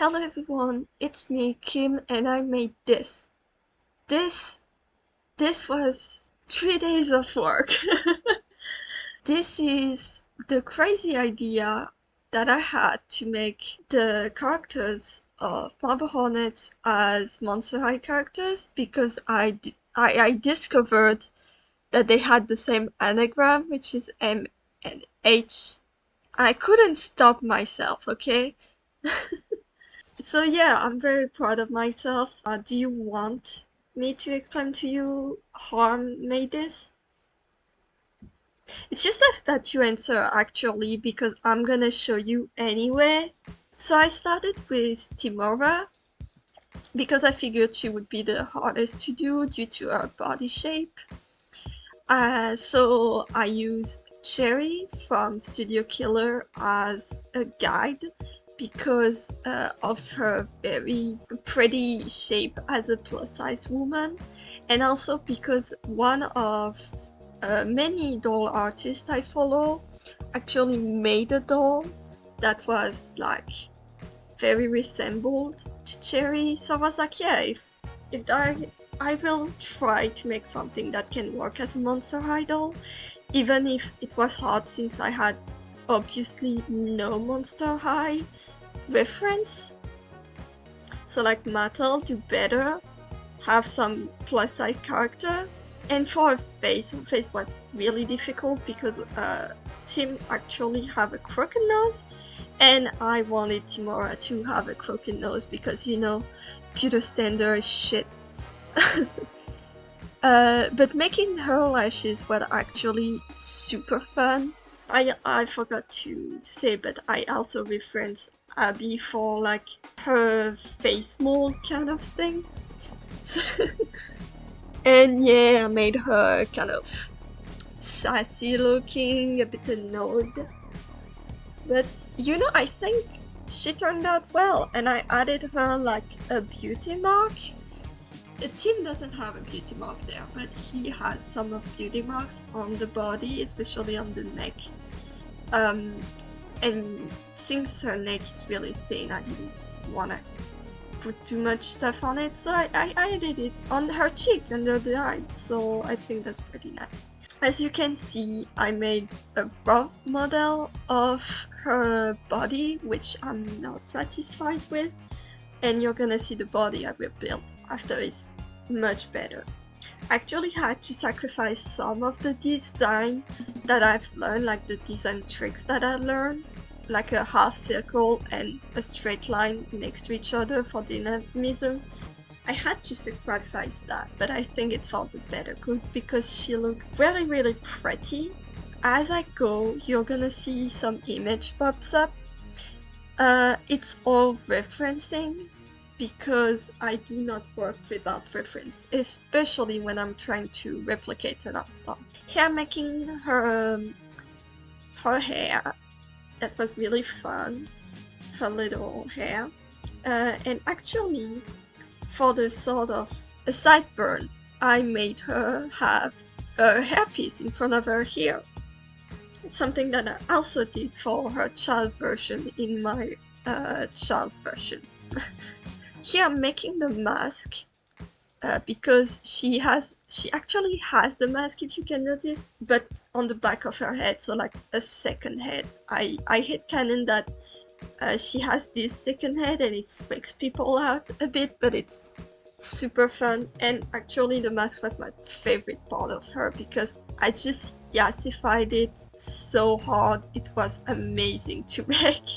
Hello everyone, it's me, Kim, and I made this. This was 3 days of work. This is the crazy idea that I had to make the characters of Marble Hornets as Monster High characters because I discovered that they had the same anagram, which is M and H. I couldn't stop myself, okay? So yeah, I'm very proud of myself. Do you want me to explain to you how I made this? It's just a statue answer actually because I'm gonna show you anyway. So I started with Timora because I figured she would be the hardest to do due to her body shape. So I used Cherry from Studio Killer as a guide because of her very pretty shape as a plus-size woman, and also because one of many doll artists I follow actually made a doll that was like very resembled to Cherry. So I was like, yeah, if I will try to make something that can work as a Monster Idol, even if it was hard since I had obviously no Monster High reference. So like Mattel do better, have some plus size character. And for her face was really difficult because Tim actually have a crooked nose, and I wanted Timora to have a crooked nose because, you know, beauty standard shit. But making her lashes were actually super fun. I forgot to say, but I also referenced Abby for like her face mold kind of thing. And yeah, I made her kind of sassy looking, a bit annoyed. But you know, I think she turned out well, and I added her like a beauty mark. Tim doesn't have a beauty mark there, but he has some of beauty marks on the body, especially on the neck. And since her neck is really thin, I didn't want to put too much stuff on it, so I added it on her cheek under the eye, so I think that's pretty nice. As you can see, I made a rough model of her body, which I'm not satisfied with, and you're gonna see the body I will build after it's much better. I actually had to sacrifice some of the design that I've learned, like the design tricks that I learned, like a half circle and a straight line next to each other for dynamism. I had to sacrifice that, but I think it felt a better good because she looked really, really pretty. As I go, you're gonna see some image pops up. It's all referencing because I do not work without reference, especially when I'm trying to replicate an art song. Here I'm making her hair. That was really fun, her little hair. And actually, for the sort of a sideburn, I made her have a hairpiece in front of her ear. It's something that I also did for her child version in my child version. Here I'm making the mask because she actually has the mask, if you can notice, but on the back of her head, so like a second head. I headcanon that she has this second head and it freaks people out a bit, but it's super fun. And actually the mask was my favorite part of her because I just yassified it so hard. It was amazing to make.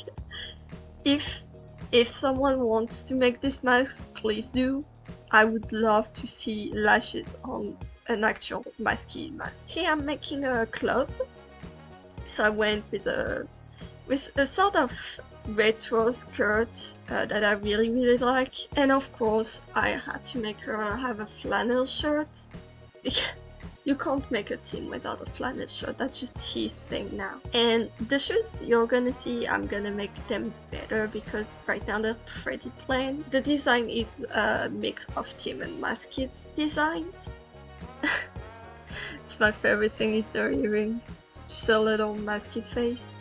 If someone wants to make this mask, please do. I would love to see lashes on an actual masky mask. Here I'm making a cloth. So I went with a sort of retro skirt that I really, really like. And of course, I had to make her have a flannel shirt. You can't make a team without a flannel shirt, that's just his thing now. And the shoes you're gonna see, I'm gonna make them better because right now they're pretty plain. The design is a mix of Tim and Maskit's designs. It's my favorite thing is their earrings. Just a little Maskit face.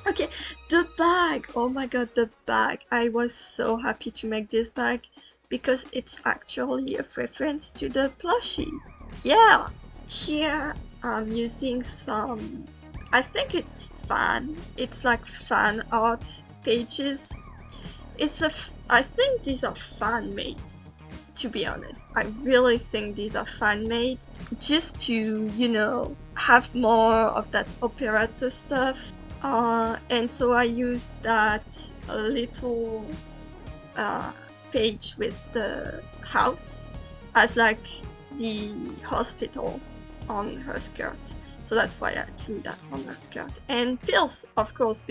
Okay, the bag. Oh my god, the bag. I was so happy to make this bag because it's actually a reference to the plushie. Yeah, here I'm using some, I think it's fan. It's like fan art pages. I think these are fan made, to be honest. I really think these are fan made just to, have more of that operetta stuff. And so I used that little uh, page with the house as like the hospital on her skirt. So that's why I drew that on her skirt. And pills, of course,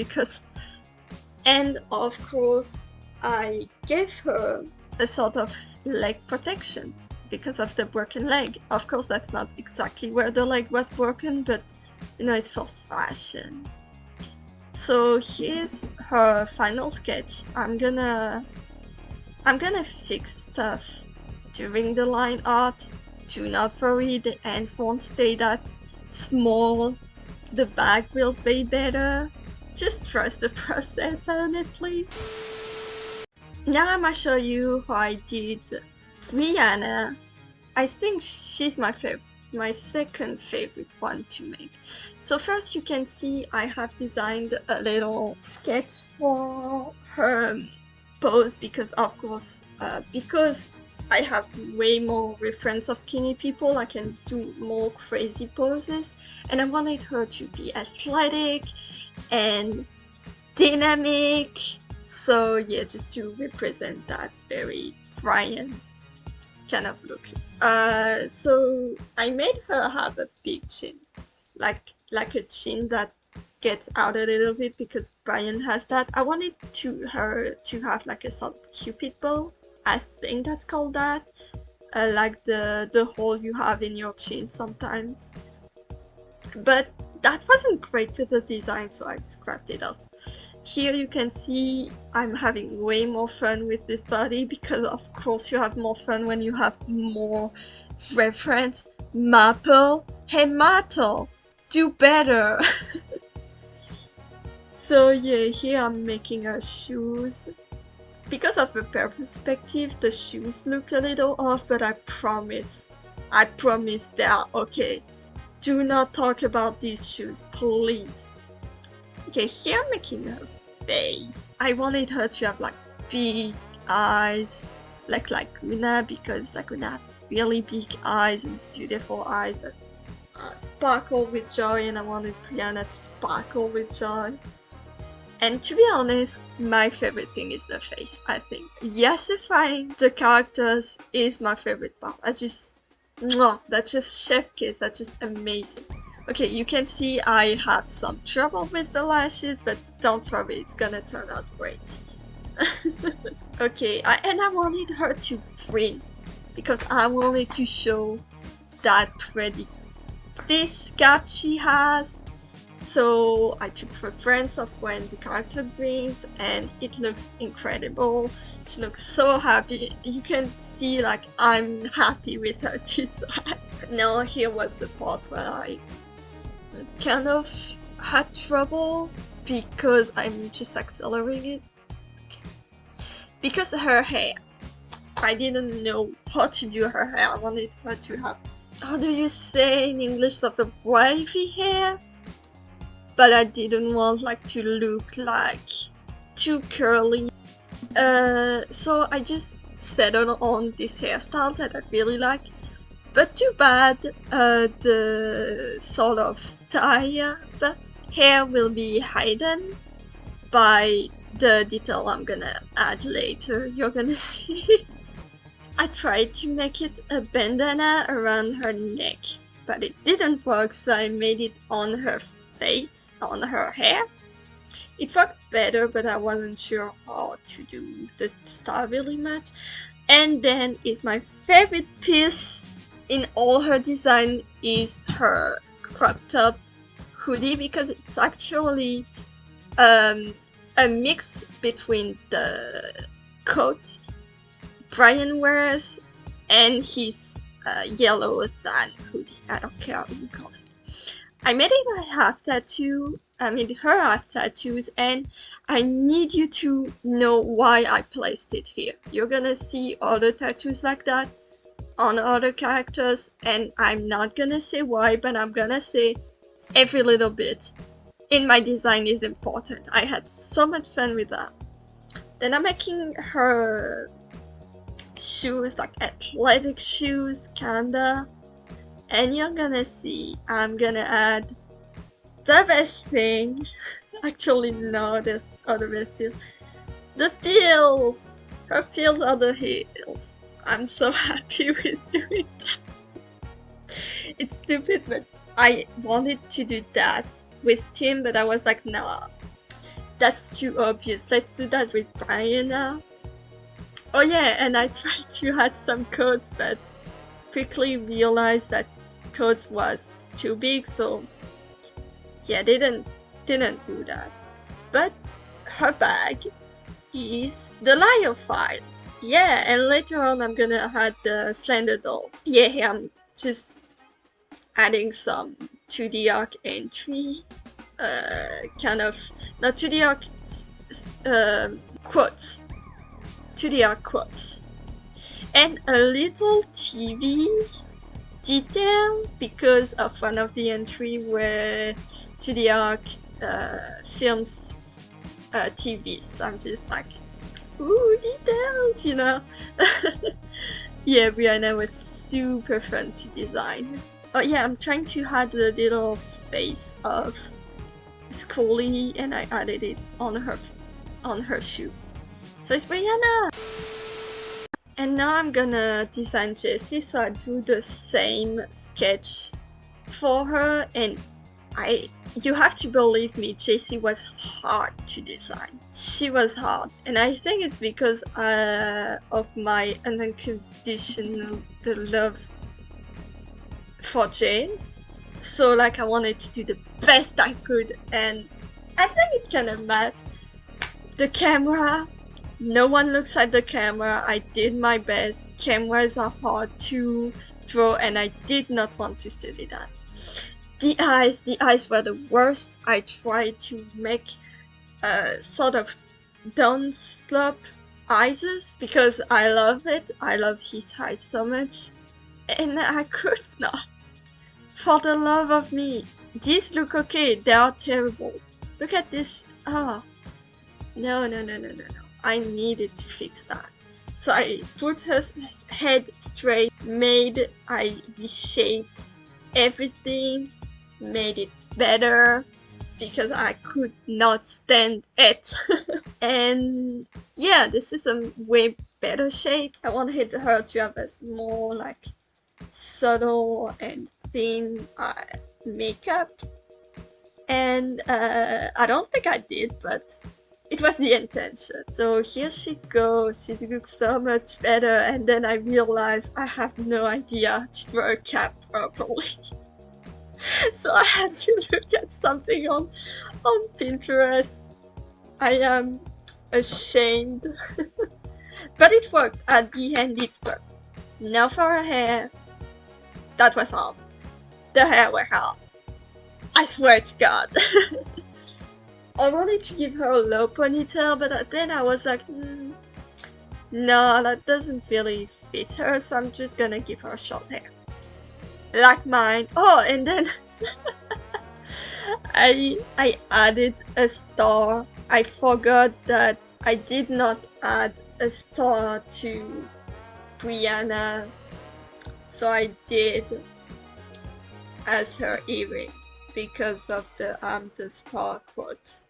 and of course, I gave her a sort of leg protection because of the broken leg. Of course, that's not exactly where the leg was broken, but it's for fashion. So here's her final sketch. I'm gonna fix stuff during the line art. Do not worry, the ends won't stay that small. The bag will be better. Just trust the process, honestly. Now I'm gonna show you how I did Rihanna. I think she's my second favorite one to make. So first you can see I have designed a little sketch for her pose because of course, because I have way more reference of skinny people, I can do more crazy poses, and I wanted her to be athletic and dynamic. So yeah, just to represent that very Brian kind of look. So I made her have a big chin, like a chin that gets out a little bit because Brian has that. I wanted her to have like a sort of cupid bow. I think that's called that. Like the hole you have in your chin sometimes. But that wasn't great with the design, so I scrapped it off. Here you can see I'm having way more fun with this body because of course you have more fun when you have more reference. Maple, hey Mato, do better. So yeah, here I'm making her shoes. Because of the perspective, the shoes look a little off, but I promise they are okay. Do not talk about these shoes, please. Okay, here I'm making her face. I wanted her to have like big eyes, like Laguna, because Laguna have really big eyes and beautiful eyes that sparkle with joy, and I wanted Rihanna to sparkle with joy. And to be honest, my favorite thing is the face, I think. Yesifying the characters is my favorite part. That's just chef kiss, that's just amazing. Okay, you can see I have some trouble with the lashes, but don't worry, it's gonna turn out great. Okay, and I wanted her to print, because I wanted to show that pretty this gap she has. So I took reference of when the character brings, and it looks incredible. She looks so happy. You can see like I'm happy with her design. Now here was the part where I kind of had trouble because I'm just accelerating it. Okay. Because her hair, I didn't know how to do her hair. I wanted her to have, how do you say in English, of a wavy hair? But I didn't want like to look like too curly. So I just settled on this hairstyle that I really like. But too bad, the sort of tie-up hair will be hidden by the detail I'm gonna add later. You're gonna see. I tried to make it a bandana around her neck, but it didn't work, so I made it on her face, on her hair. It worked better, but I wasn't sure how to do the style really much. And then is my favorite piece in all her design is her crop top hoodie, because it's actually a mix between the coat Brian wears and his yellow tan hoodie. I don't care what you call it. I made it a half tattoo her has tattoos, and I need you to know why I placed it here. You're gonna see other tattoos like that on other characters, and I'm not gonna say why, but I'm gonna say every little bit in my design is important. I had so much fun with that. Then I'm making her shoes, like athletic shoes, kinda. And you're gonna see, I'm gonna add the best thing. Actually, no, there's other best things. The heels! Her heels are the heels. I'm so happy with doing that. It's stupid, but I wanted to do that with Tim, but I was like, nah, that's too obvious. Let's do that with Rihanna. Oh yeah, and I tried to add some codes, but quickly realized that codes was too big, so yeah, didn't do that. But her bag is the liar file. Yeah, and later on I'm gonna add the slender doll. Yeah, I'm just adding some 2D arc entry, kind of, not 2D arc quotes, 2D arc quotes, and a little TV detail because of one of the entry where 2D arc films TV. So I'm just like, ooh, details, you know. Yeah, Rihanna was super fun to design. Oh yeah, I'm trying to add the little face of Scully, and I added it on her shoes. So it's Rihanna! And now I'm gonna design Jessie, so I do the same sketch for her, and you have to believe me, Jessie was hard to design. She was hard, and I think it's because of my unconditional love for Jane. So like I wanted to do the best I could, and I think it kind of matched. The camera, no one looks at the camera. I did my best. Cameras are hard to draw, and I did not want to study that. The eyes were the worst. I tried to make sort of down slope eyes because I love it. I love his eyes so much, and I could not. For the love of me, these look okay. They are terrible. Look at this. Ah, no. I needed to fix that. So I put her head straight. I reshaped everything. Made it better because I could not stand it. And yeah, this is a way better shape. I wanted her to have a more like subtle and thin makeup, and I don't think I did, but it was the intention. So here she goes. She looks so much better, and then I realized I have no idea to draw a cap properly. So I had to look at something on Pinterest. I am ashamed. But it worked. At the end it worked. Now for her hair. That was hard. The hair were hard. I swear to God. I wanted to give her a low ponytail, but then I was like, no, that doesn't really fit her, so I'm just gonna give her short hair. Like mine. Oh, and then I added a star. I forgot that I did not add a star to Rihanna, so I did as her earring because of the star quote.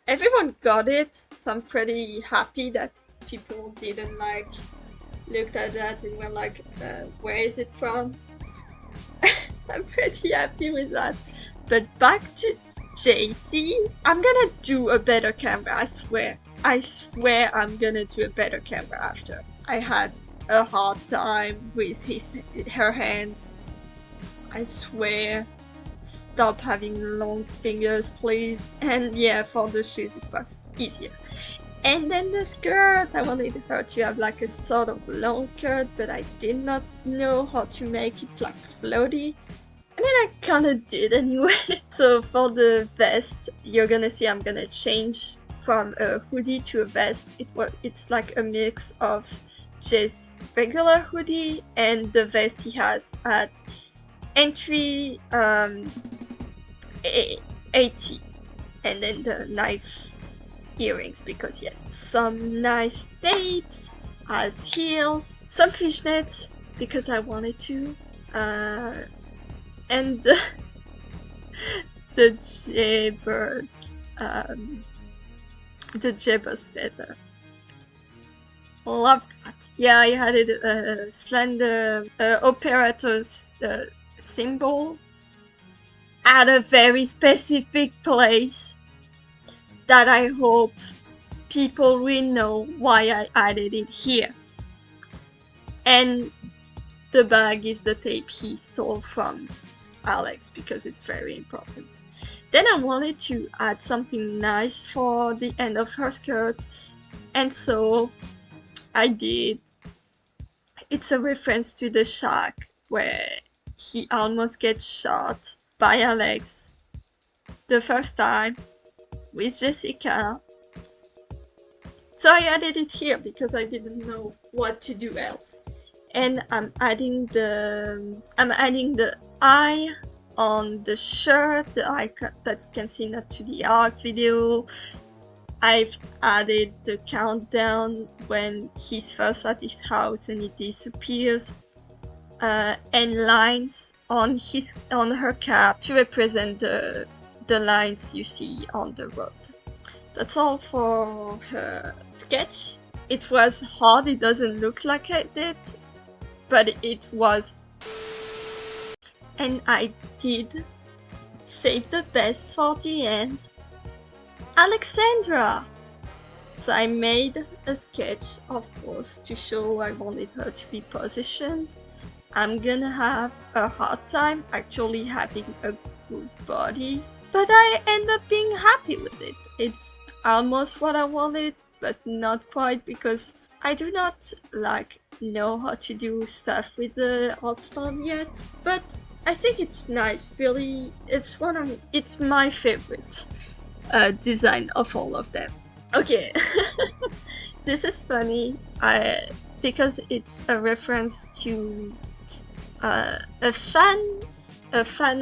Everyone got it, so I'm pretty happy that people didn't like looked at that and were like, where is it from? I'm pretty happy with that. But back to JC, I'm gonna do a better camera, I swear. I swear I'm gonna do a better camera after. I had a hard time with her hands. I swear. Stop having long fingers, please. And yeah, for the shoes it was easier. And then the skirt, I wanted her to have like a sort of long skirt, but I did not know how to make it like floaty. I mean, I kinda did anyway. So for the vest, you're gonna see I'm gonna change from a hoodie to a vest. It's like a mix of just regular hoodie and the vest he has at entry 80, and then the knife earrings, because yes, some nice tapes as heels, some fishnets because I wanted to, and the jaybirds, the jaybirds feather. Love that. Yeah, I added a slender operator's symbol at a very specific place that I hope people will know why I added it here. And the bag is the tape he stole from Alex because it's very important. Then I wanted to add something nice for the end of her skirt, and so I did. It's a reference to the shark where he almost gets shot by Alex the first time with Jecca. So I added it here because I didn't know what to do else. And I'm adding the eye on the shirt, the eye that you can see in the 2D arc video. I've added the countdown when he's first at his house and he disappears, and lines on her cap to represent the lines you see on the road. That's all for her sketch. It was hard, it doesn't look like I did, but it was. And I did save the best for the end. Alexandria! So I made a sketch, of course, to show I wanted her to be positioned. I'm gonna have a hard time actually having a good body, but I end up being happy with it. It's almost what I wanted, but not quite, because I do not know how to do stuff with the art style yet, but I think it's nice. Really, it's my favorite design of all of them. Okay, this is funny because it's a reference to a fan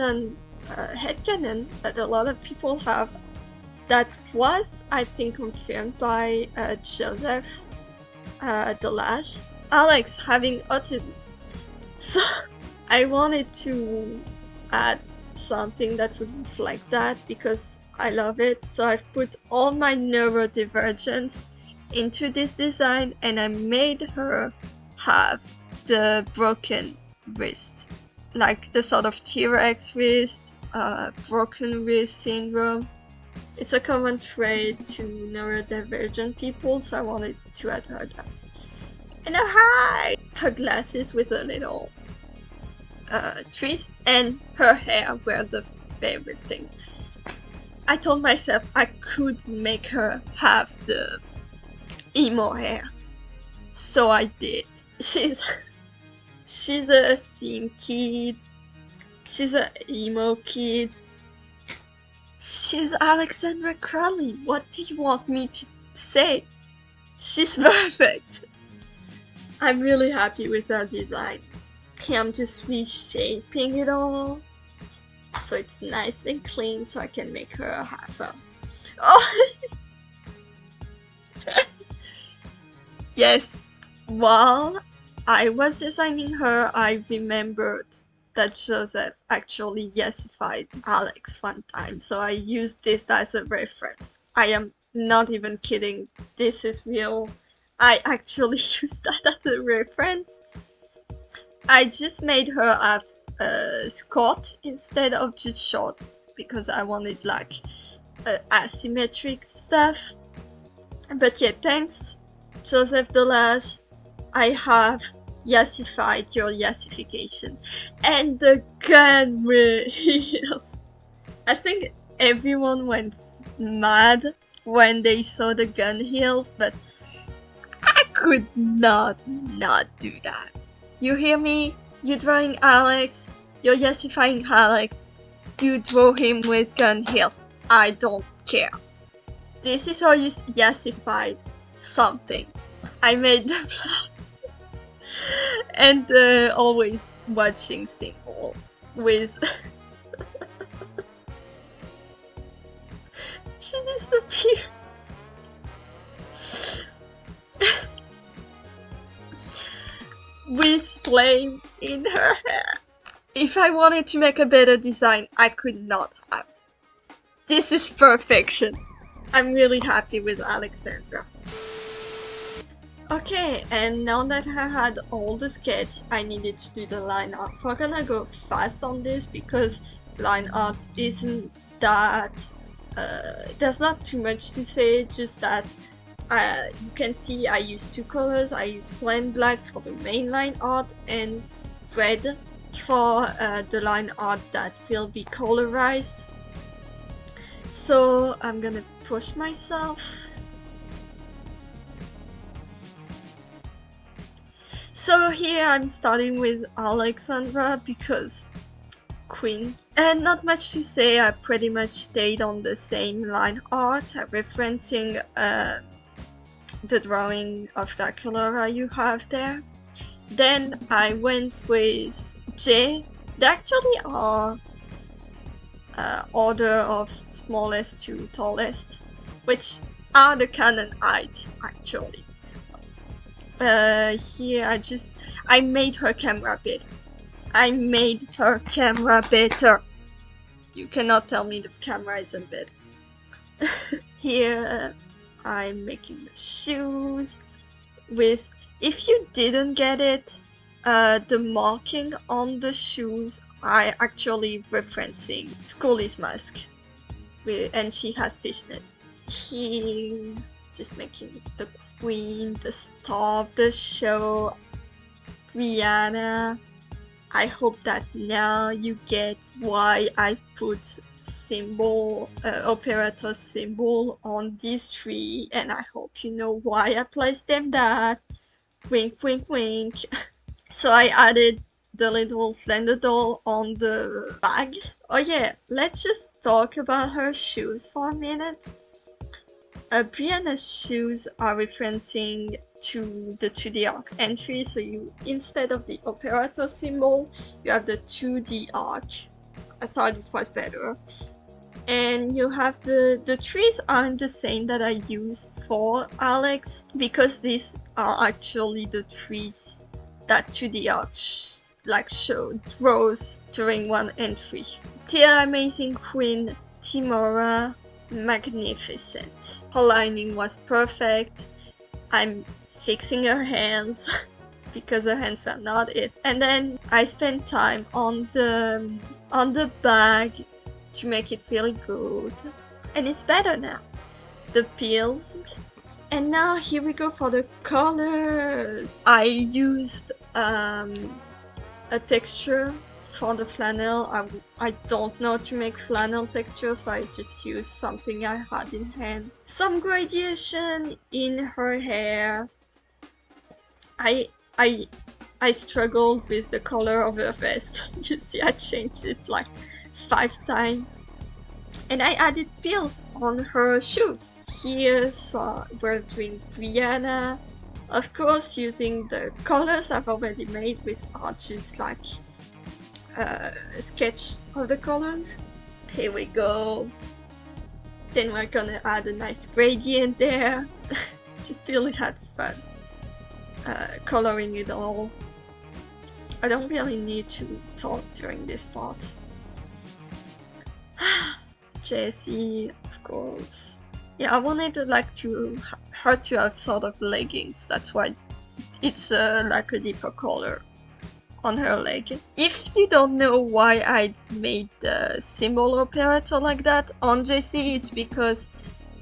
on headcanon that a lot of people have, that was, I think, confirmed by Joseph Delage. Alex having autism. So I wanted to add something that would reflect that because I love it. So I've put all my neurodivergence into this design, and I made her have the broken wrist, like the sort of T-Rex wrist, broken wrist syndrome. It's a common trait to neurodivergent people, so I wanted to add her that. And her glasses with a little twist, and her hair were the favorite thing. I told myself I could make her have the emo hair, so I did. She's a scene kid, she's an emo kid, she's Alexandra Crowley. What do you want me to say? She's perfect. I'm really happy with her design. Okay, I'm just reshaping it all so it's nice and clean, so I can make her have a... Oh! Yes, while I was designing her, I remembered that Joseph actually yesified Alex one time, so I used this as a reference. I am not even kidding, this is real. I actually used that as a reference. I just made her have a skirt instead of just shorts because I wanted asymmetric stuff. But yeah, thanks Joseph Delage, I have yesified your yesification. And the gun wheels. I think everyone went mad when they saw the gun heels, but I could not do that. You hear me? You're drawing Alex, You're yesifying Alex. You draw him with gun heels. I don't care. This is how you yesify something. I made the plot. And always watching Symbol with... She disappeared. With flame in her hair. If I wanted to make a better design, I could not have. This is perfection. I'm really happy with Alexandria. Okay, and now that I had all the sketch, I needed to do the line art. We're gonna go fast on this because line art isn't that... there's not too much to say, just that you can see I use two colors. I use plain black for the main line art and red for the line art that will be colorized. So I'm gonna push myself. So here I'm starting with Alexandria because Queen. And not much to say, I pretty much stayed on the same line art, referencing the drawing of Dracula you have there. Then I went with J. They actually are order of smallest to tallest, which are the canon height actually. Here I made her camera better. I made her camera better. You cannot tell me the camera isn't better. Here I'm making the shoes with, if you didn't get it, the marking on the shoes are actually referencing Scully's mask, and she has fishnet. Here, just making the queen, the star of the show, Rihanna. I hope that now you get why I put symbol, operator symbol on these three, and I hope you know why I placed them that. Wink, wink, wink. So I added the little slender doll on the bag. Oh yeah, let's just talk about her shoes for a minute. Brianna's shoes are referencing to the 2D arc entry, so you, instead of the operator symbol, you have the 2D arc. I thought it was better. And you have the trees aren't the same that I use for Alex, because these are actually the trees that 2D arc draws during one entry. Dear Amazing Queen, Timora, magnificent. Her lining was perfect. I'm fixing her hands because her hands were not it. And then I spent time on the bag to make it really good. And it's better now. The peels. And now here we go for the colors. I used a texture for the flannel. I don't know to make flannel texture, so I just used something I had in hand. Some gradation in her hair. I struggled with the color of her vest. You see, I changed it like 5 times. And I added peels on her shoes. Here, so we're doing Rihanna. Of course, using the colors I've already made, which are just like a sketch of the colors. Here we go. Then we're gonna add a nice gradient there. Just really had fun coloring it all. I don't really need to talk during this part. Jessie, of course. Yeah, I wanted her to have sort of leggings. That's why it's like a deeper color on her leg. If you don't know why I made the symbol operator like that on Jessie, it's because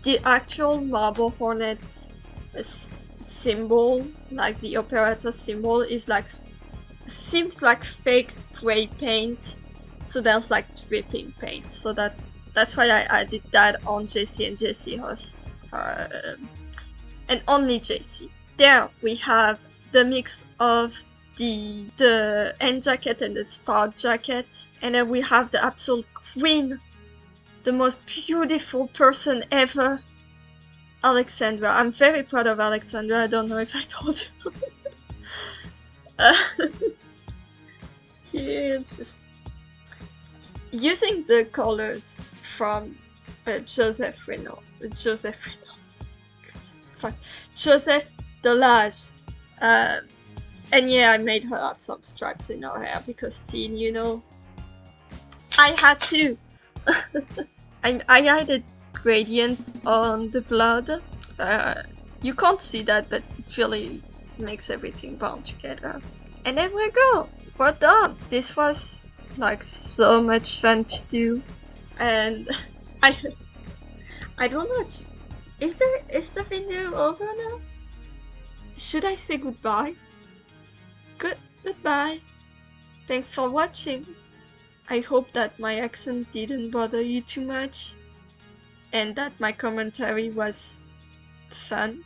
the actual Marble Hornets symbol, like the operator symbol, is like seems like fake spray paint. So there's like dripping paint. So that's why I added that on Jessie, and Jessie has and only Jessie. There we have the mix of the end jacket and the start jacket, and then we have the absolute queen, the most beautiful person ever, Alexandria. I'm very proud of Alexandria. I don't know if I told you. Just using the colors from Joseph Delage. And yeah, I made her have some stripes in her hair because teen, you know. I had to. I added gradients on the blood. You can't see that, but it really makes everything bound together. And there we go. We're done. This was like so much fun to do, and I don't know. Is the video over now? Should I say goodbye? Goodbye. Thanks for watching. I hope that my accent didn't bother you too much, and that my commentary was fun,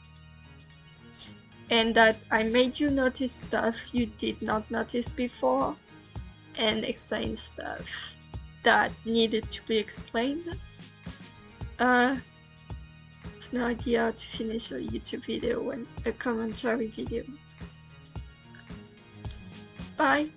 and that I made you notice stuff you did not notice before, and explain stuff that needed to be explained. I have no idea how to finish a YouTube video and a commentary video. Bye!